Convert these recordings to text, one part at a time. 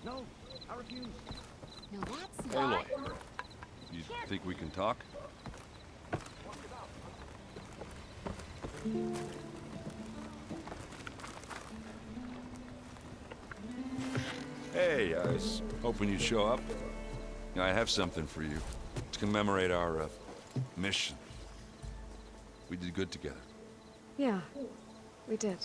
No, I refuse. No, that's Aloy, not... you think we can talk? Hey, I was hoping you'd show up. I have something for you to commemorate our mission. We did good together. Yeah, we did.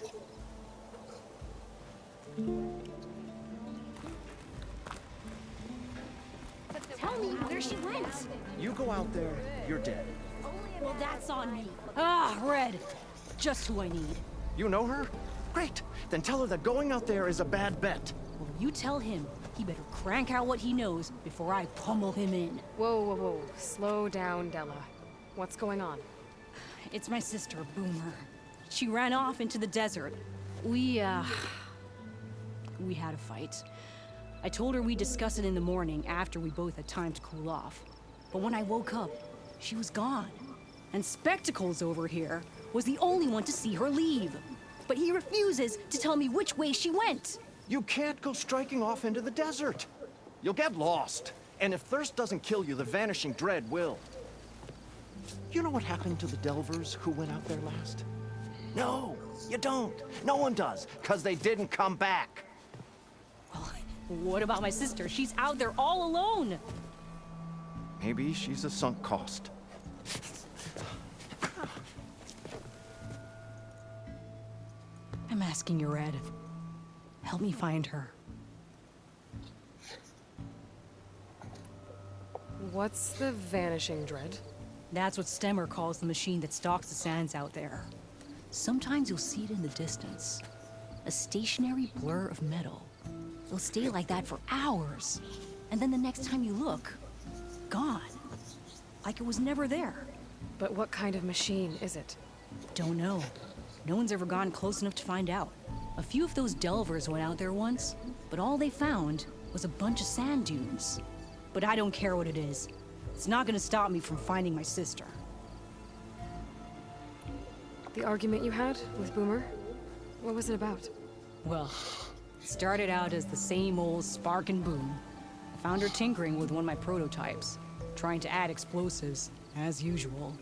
Tell me where she went. You go out there, you're dead. Well, that's on me. Ah, Red. Just who I need. You know her? Great. Then tell her that going out there is a bad bet. Well, you tell him he better crank out what he knows before I pummel him in. Whoa, whoa, whoa. Slow down, Della. What's going on? It's my sister, Boomer. She ran off into the desert. We had a fight. I told her we'd discuss it in the morning after we both had time to cool off. But when I woke up, she was gone. And Spectacles over here was the only one to see her leave. But he refuses to tell me which way she went. You can't go striking off into the desert. You'll get lost. And if thirst doesn't kill you, the vanishing dread will. You know what happened to the Delvers who went out there last? No, you don't. No one does, because they didn't come back. Well, what about my sister? She's out there all alone. Maybe she's a sunk cost. I'm asking you, Red. Help me find her. What's the vanishing dread? That's what Stemmer calls the machine that stalks the sands out there. Sometimes you'll see it in the distance. A stationary blur of metal. It'll stay like that for hours. And then the next time you look, gone. Like it was never there. But what kind of machine is it? Don't know. No one's ever gone close enough to find out. A few of those delvers went out there once, but all they found was a bunch of sand dunes. But I don't care what it is. It's not gonna stop me from finding my sister. The argument you had with Boomer? What was it about? Well, it started out as the same old spark and boom. I found her tinkering with one of my prototypes, trying to add explosives, as usual.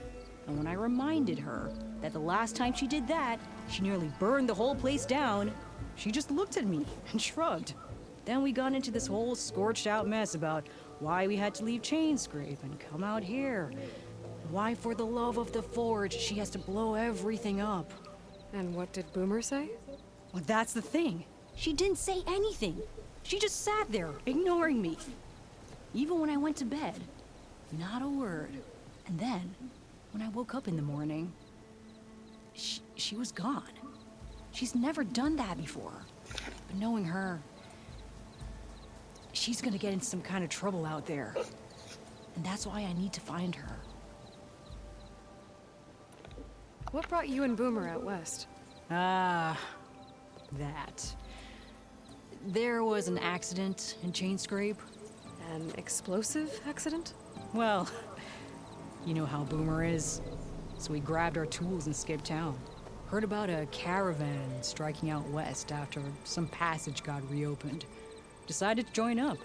And when I reminded her that the last time she did that, she nearly burned the whole place down, she just looked at me and shrugged. Then we got into this whole scorched out mess about why we had to leave Chainscrape and come out here. Why, for the love of the Forge, she has to blow everything up. And what did Boomer say? Well, that's the thing. She didn't say anything. She just sat there, ignoring me. Even when I went to bed, not a word. And then, when I woke up in the morning, she was gone. She's never done that before. But knowing her, she's gonna get in some kind of trouble out there. And that's why I need to find her. What brought you and Boomer out west? Ah, that. There was an accident in Chainscrape. An explosive accident? Well, you know how Boomer is. So we grabbed our tools and skipped town. Heard about a caravan striking out west after some passage got reopened. Decided to join up.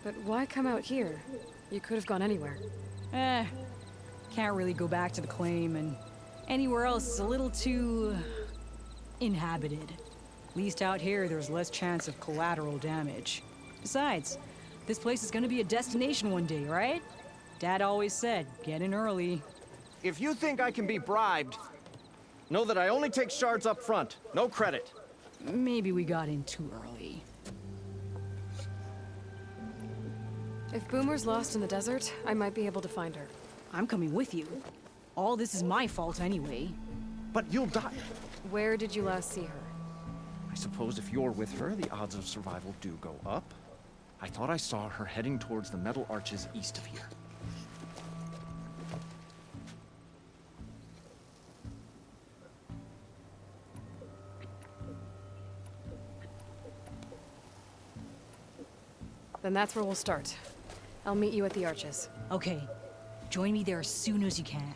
But why come out here? You could have gone anywhere. Can't really go back to the claim, and anywhere else is a little too inhabited. At least out here, there's less chance of collateral damage. Besides, this place is gonna be a destination one day, right? Dad always said, get in early. If you think I can be bribed, know that I only take shards up front, no credit. Maybe we got in too early. If Boomer's lost in the desert, I might be able to find her. I'm coming with you. All this is my fault anyway. But you'll die. Where did you last see her? I suppose if you're with her, the odds of survival do go up. I thought I saw her heading towards the metal arches east of here. Then that's where we'll start. I'll meet you at the arches. Okay, join me there as soon as you can.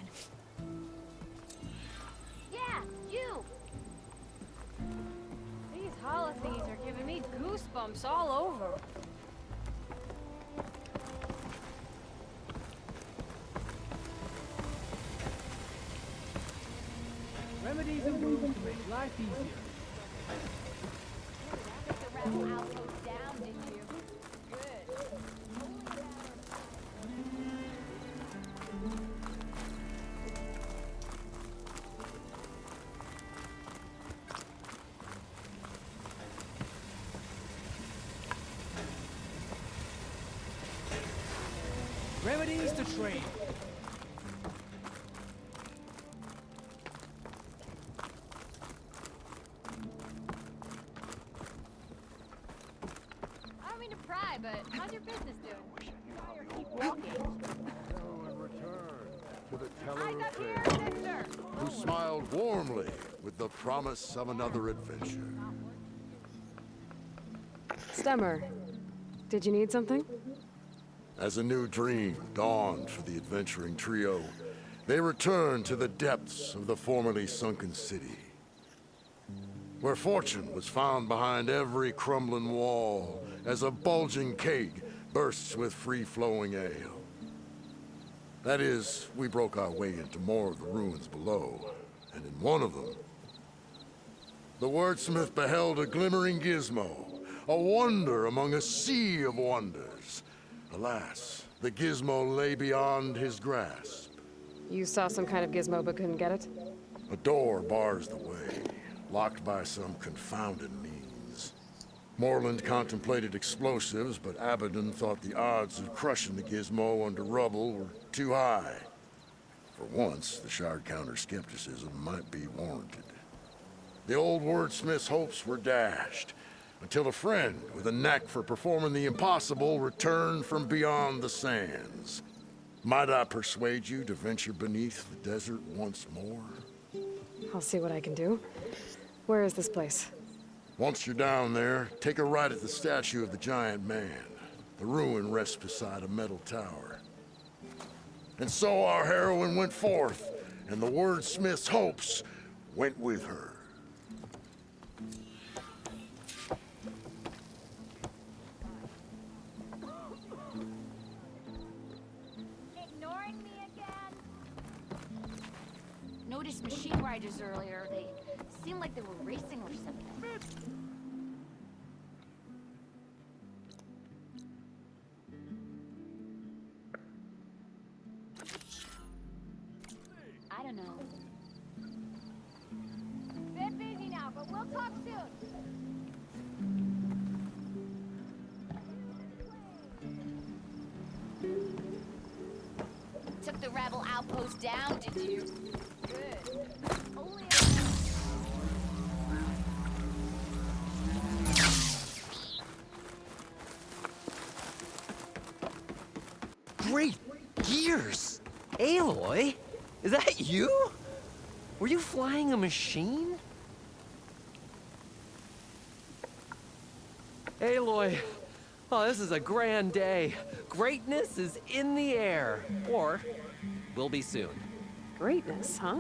Yeah, you! These holothingies are giving me goosebumps all over. Life easier. Remedies to trade. I don't mean to pry, but how's your business doing? Keep walking. So in return to the teller Eyes of up here, fate, Victor! who smiled warmly with the promise of another adventure. Stemmer, did you need something? As a new dream dawned for the adventuring trio, they returned to the depths of the formerly sunken city, where fortune was found behind every crumbling wall as a bulging keg bursts with free-flowing ale. That is, we broke our way into more of the ruins below, and in one of them, the wordsmith beheld a glimmering gizmo, a wonder among a sea of wonders. Alas, the gizmo lay beyond his grasp. You saw some kind of gizmo but couldn't get it? A door bars the way, locked by some confounded means. Moreland contemplated explosives, but Abaddon thought the odds of crushing the gizmo under rubble were too high. For once, the Shard Counter's skepticism might be warranted. The old wordsmith's hopes were dashed, until a friend with a knack for performing the impossible returned from beyond the sands. Might I persuade you to venture beneath the desert once more? I'll see what I can do. Where is this place? Once you're down there, take a right at the statue of the giant man. The ruin rests beside a metal tower. And so our heroine went forth, and the wordsmith's hopes went with her. Ignoring me again? Noticed machine riders earlier. They seemed like they were racing or something. I don't know. Bit busy now, but we'll talk soon. Took the rebel outpost down, did you? Good. Only Great gears! Aloy? Is that you? Were you flying a machine? Aloy, oh, this is a grand day. Greatness is in the air. Or will be soon. Greatness, huh?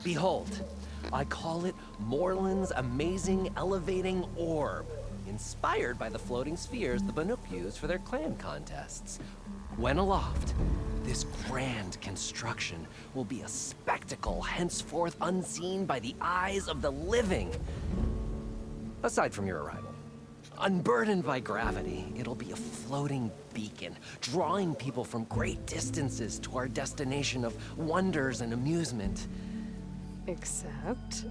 Behold, I call it Moreland's amazing elevating orb, inspired by the floating spheres the Banuk used for their clan contests. When aloft, this grand construction will be a spectacle henceforth unseen by the eyes of the living. Aside from your arrival. Unburdened by gravity, it'll be a floating beacon, drawing people from great distances to our destination of wonders and amusement. Except?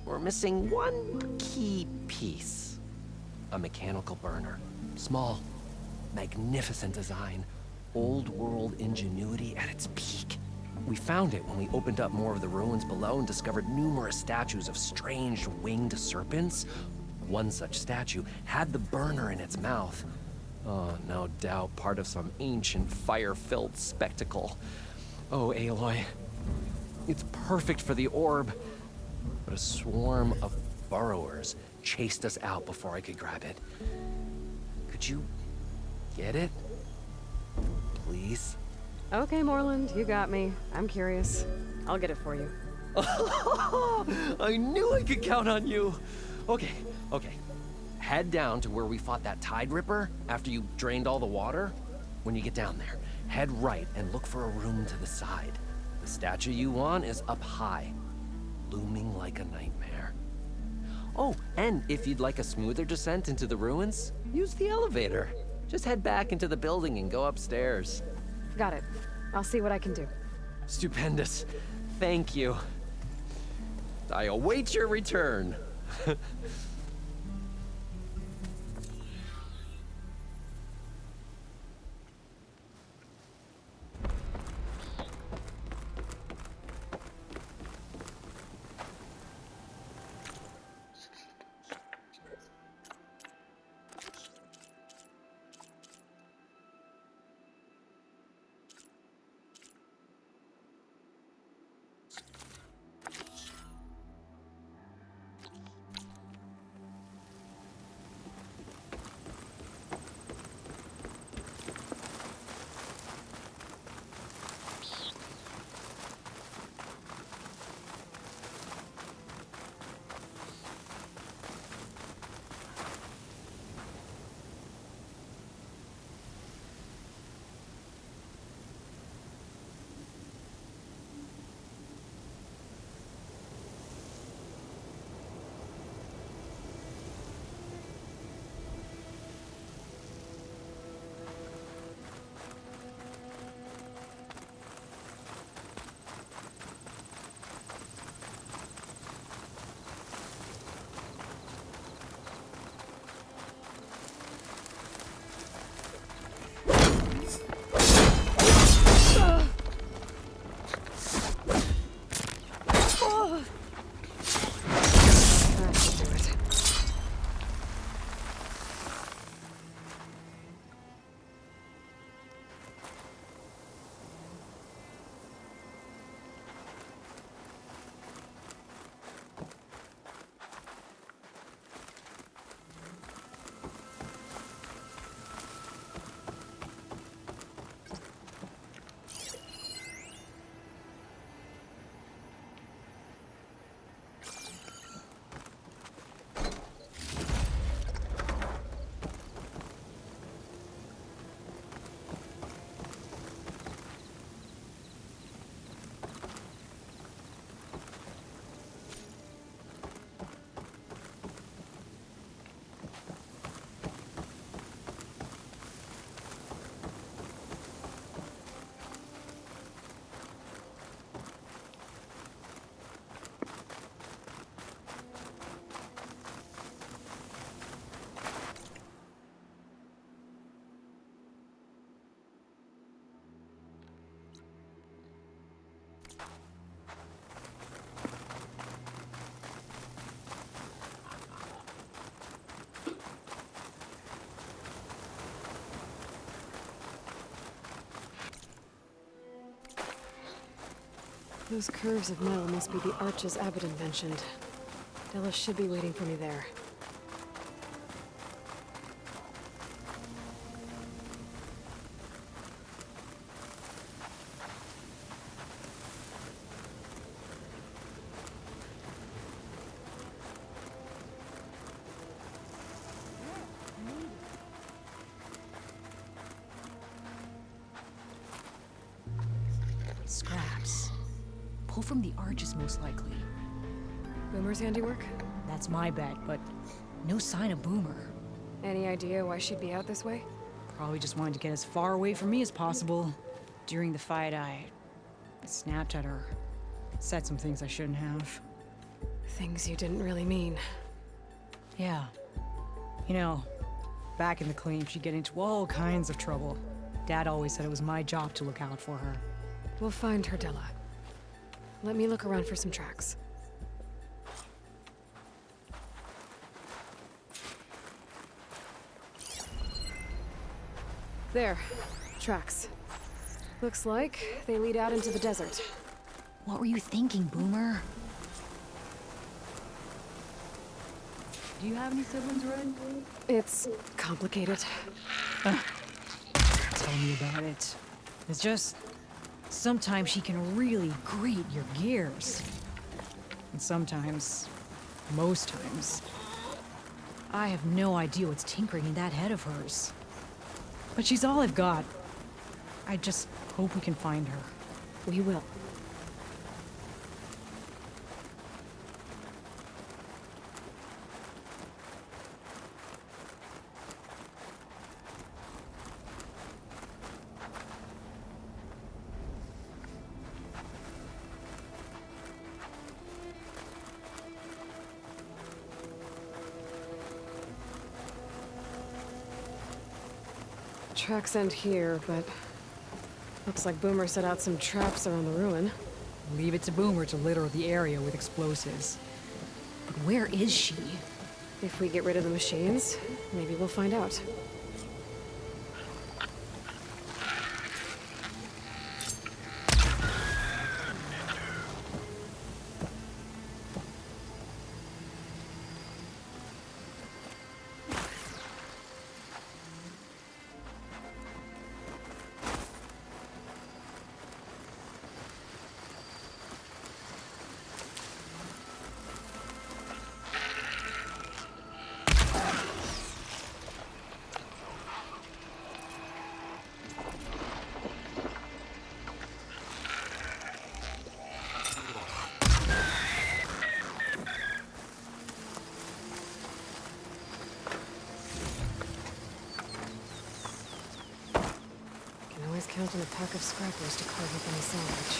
We're missing one key piece. A mechanical burner. Small, magnificent design. Old world ingenuity at its peak. We found it when we opened up more of the ruins below and discovered numerous statues of strange winged serpents. One such statue had the burner in its mouth. Oh, no doubt part of some ancient fire-filled spectacle. Oh, Aloy. It's perfect for the orb. But a swarm of burrowers chased us out before I could grab it. Could you get it? Please? Okay, Moreland, you got me. I'm curious. I'll get it for you. I knew I could count on you. Okay. Head down to where we fought that Tide Ripper after you drained all the water. When you get down there, head right and look for a room to the side. The statue you want is up high. looming like a nightmare. Oh, and if you'd like a smoother descent into the ruins, use the elevator. Just head back into the building and go upstairs. Got it. I'll see what I can do. Stupendous. Thank you. I await your return. Those curves of metal must be the arches Abaddon mentioned. Della should be waiting for me there. Scraps. Pull from the arches, most likely. Boomer's handiwork? That's my bet, but no sign of Boomer. Any idea why she'd be out this way? Probably just wanted to get as far away from me as possible. During the fight, I snapped at her. Said some things I shouldn't have. Things you didn't really mean. Yeah. You know, back in the claim, she'd get into all kinds of trouble. Dad always said it was my job to look out for her. We'll find her, Della. Let me look around for some tracks. There. Tracks. Looks like they lead out into the desert. What were you thinking, Boomer? Do you have any siblings, Red? It's complicated. Tell me about it. It's just... sometimes she can really grate your gears. And sometimes, most times, I have no idea what's tinkering in that head of hers. But she's all I've got. I just hope we can find her. We will. tracks end here, but looks like Boomer set out some traps around the ruin. Leave it to Boomer to litter the area with explosives. But where is she? If we get rid of the machines, maybe we'll find out. Count on a pack of scrappers to carve up any salvage.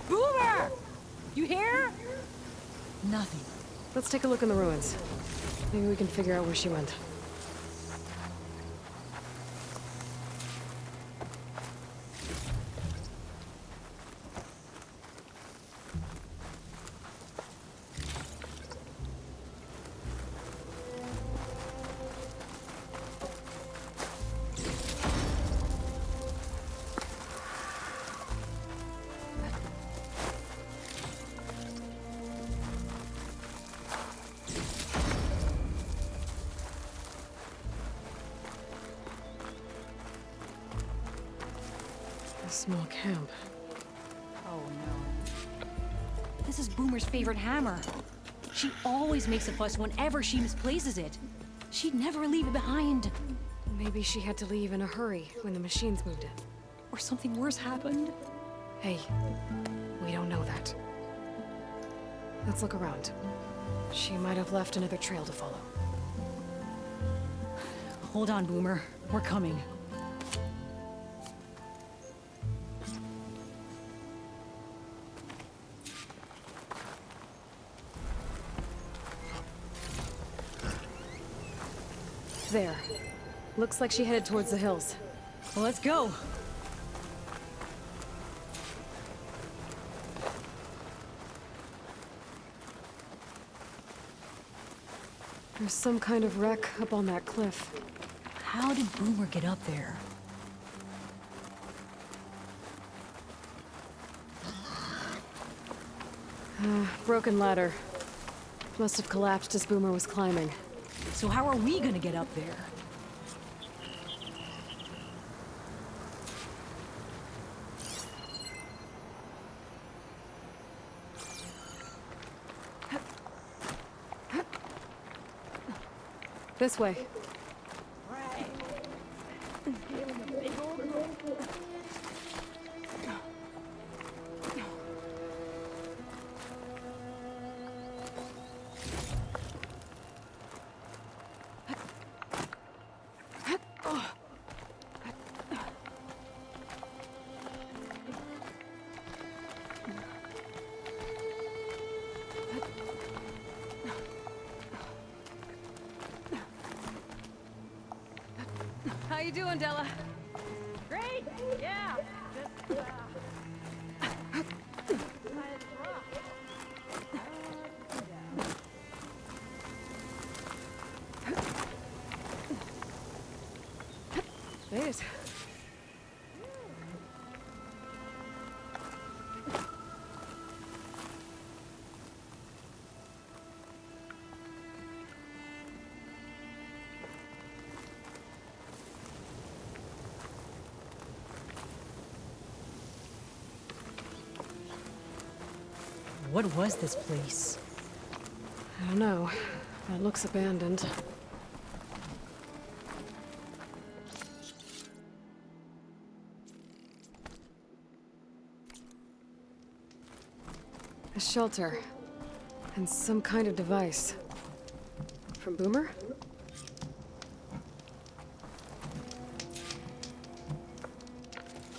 Boomer! You here? Nothing. Let's take a look in the ruins. Maybe we can figure out where she went. A small camp. Oh no. This is Boomer's favorite hammer. She always makes a fuss whenever she misplaces it. She'd never leave it behind. Maybe she had to leave in a hurry when the machines moved in. Or something worse happened. Hey, we don't know that. Let's look around. She might have left another trail to follow. Hold on, Boomer. We're coming. There. Looks like she headed towards the hills. Well, let's go. There's some kind of wreck up on that cliff. How did Boomer get up there? Broken ladder. Must have collapsed as Boomer was climbing. So how are we gonna get up there? This way. How you doing, Della? Great! Yeah! Just, Made it. What was this place? I don't know. It looks abandoned. A shelter. And some kind of device. From Boomer?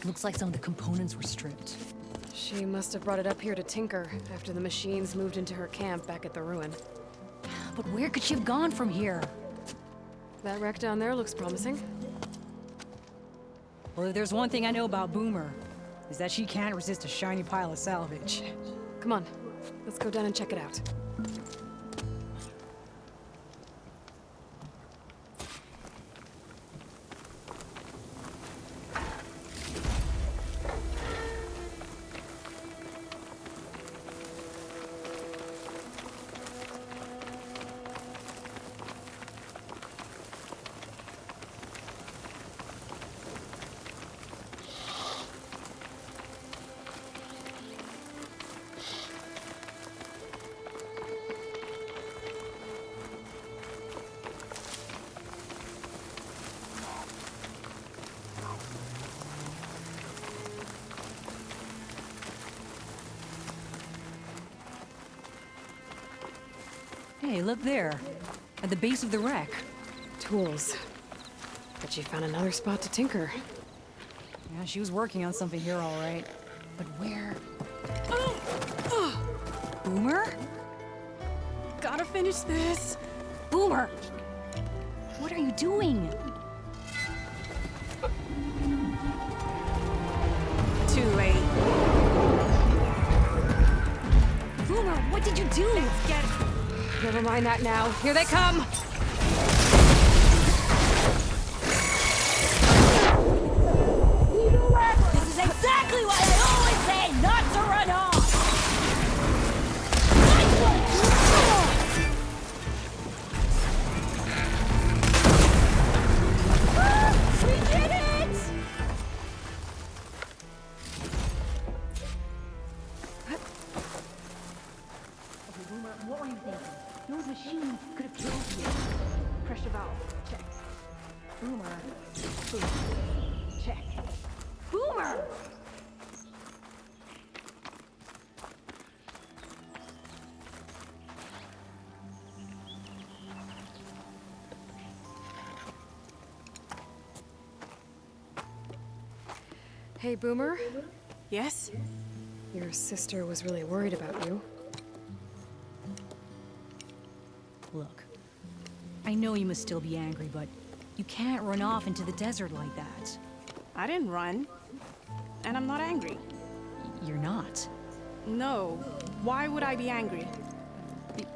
Looks like some of the components were stripped. She must have brought it up here to tinker after the machines moved into her camp back at the ruin. But where could she have gone from here? That wreck down there looks promising. Well, if there's one thing I know about Boomer, is that she can't resist a shiny pile of salvage. Come on, let's go down and check it out. Hey, look there. At the base of the wreck. Tools. But she found another spot to tinker. Yeah, she was working on something here, all right. But where? Boomer? Gotta finish this. Boomer! What are you doing? Too late. Boomer, what did you do? Let's get... Never mind that now. Here they come! This is exactly why I always say not to run off! We did it! Okay, Boomer, what were you thinking? Those machines could have killed you. Pressure valve, check. Boomer. Boom. Check. Boomer! Hey, Boomer. Yes? Your sister was really worried about you. Look, I know you must still be angry, but you can't run off into the desert like that. I didn't run. And I'm not angry. You're not. No. Why would I be angry?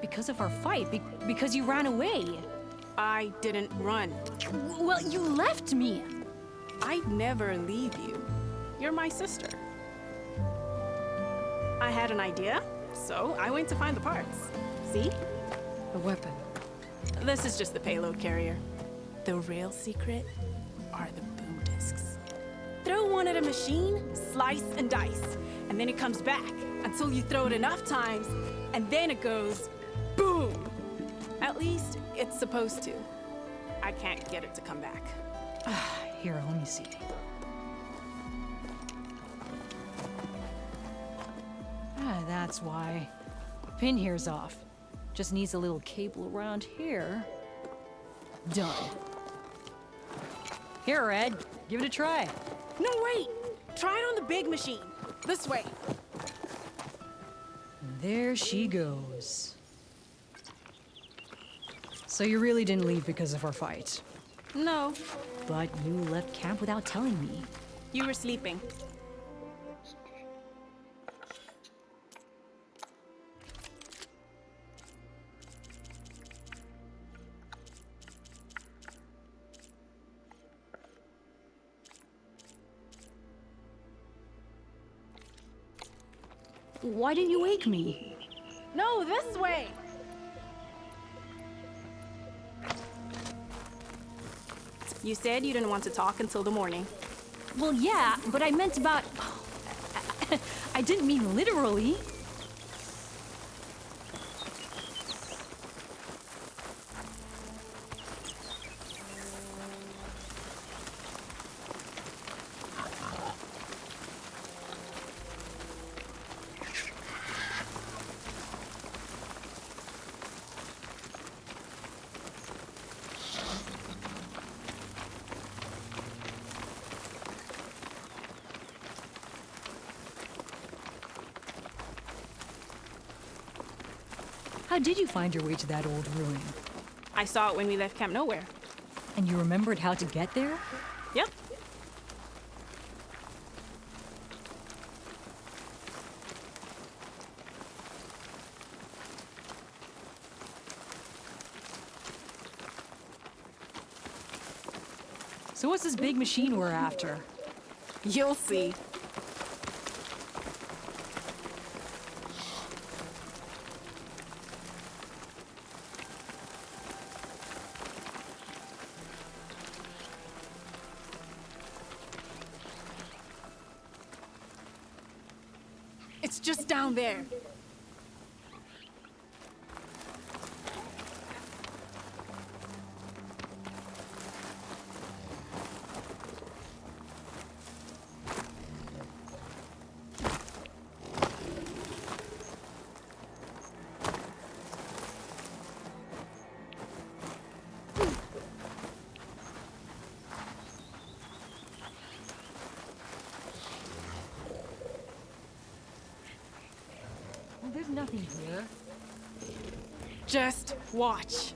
Because of our fight, because you ran away. I didn't run. Well, you left me. I'd never leave you. You're my sister. I had an idea, so I went to find the parts. See? A weapon. This is just the payload carrier. The real secret are the boom discs. Throw one at a machine, slice and dice, and then it comes back until you throw it enough times, and then it goes boom. At least it's supposed to. I can't get it to come back. Here, let me see. That's why. Pin here's off. Just needs a little cable around here. Done. Here, Red. Give it a try. No, wait! Try it on the big machine. This way. And there she goes. So you really didn't leave because of our fight. No, But you left camp without telling me. you were sleeping. Why didn't you wake me? No, this way! You said you didn't want to talk until the morning. Well, yeah, but I meant about... I didn't mean literally. How did you find your way to that old ruin? I saw it when we left Camp Nowhere. And you remembered how to get there? Yep. So what's this big machine we're after? You'll see. It's just down there. Well, there's nothing here. Just watch.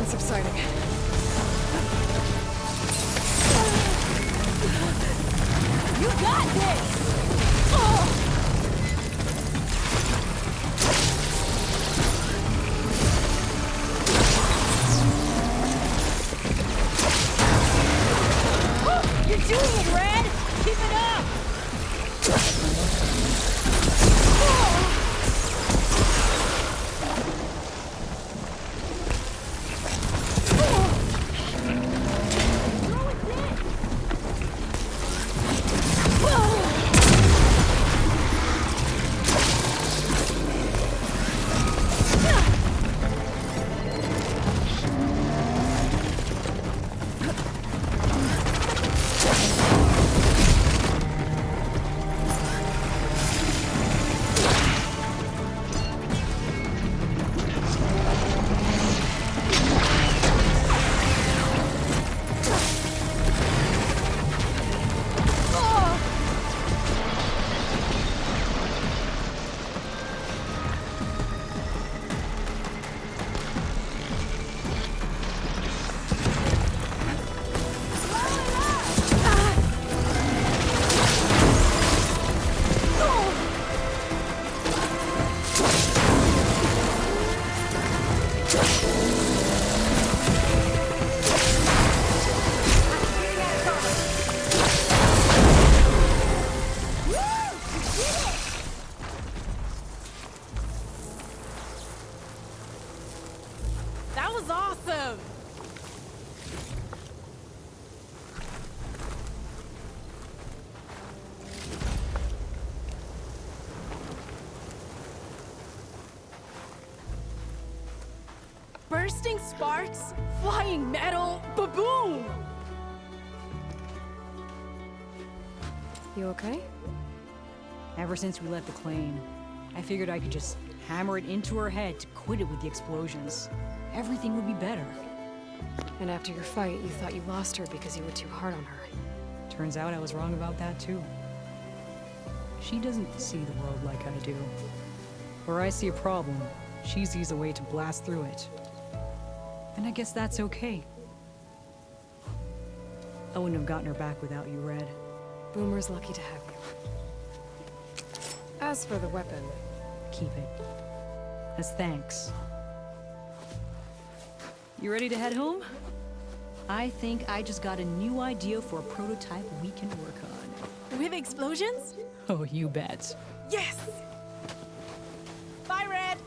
Subsiding. You got this! You're doing it, Red! Keep it up! Oh! Bursting sparks, flying metal, ba-boom! You okay? Ever since we left the claim, I figured I could just hammer it into her head to quit it with the explosions. Everything would be better. And after your fight, you thought you lost her because you were too hard on her. Turns out I was wrong about that too. She doesn't see the world like I do. Where I see a problem, she sees a way to blast through it. And I guess that's okay. I wouldn't have gotten her back without you, Red. Boomer's lucky to have you. As for the weapon, Keep it. As thanks. You ready to head home? I think I just got a new idea for a prototype we can work on. With explosions? Oh, you bet. Yes! Bye, Red!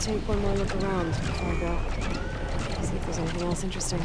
take one more look around before I go. See if there's anything else interesting.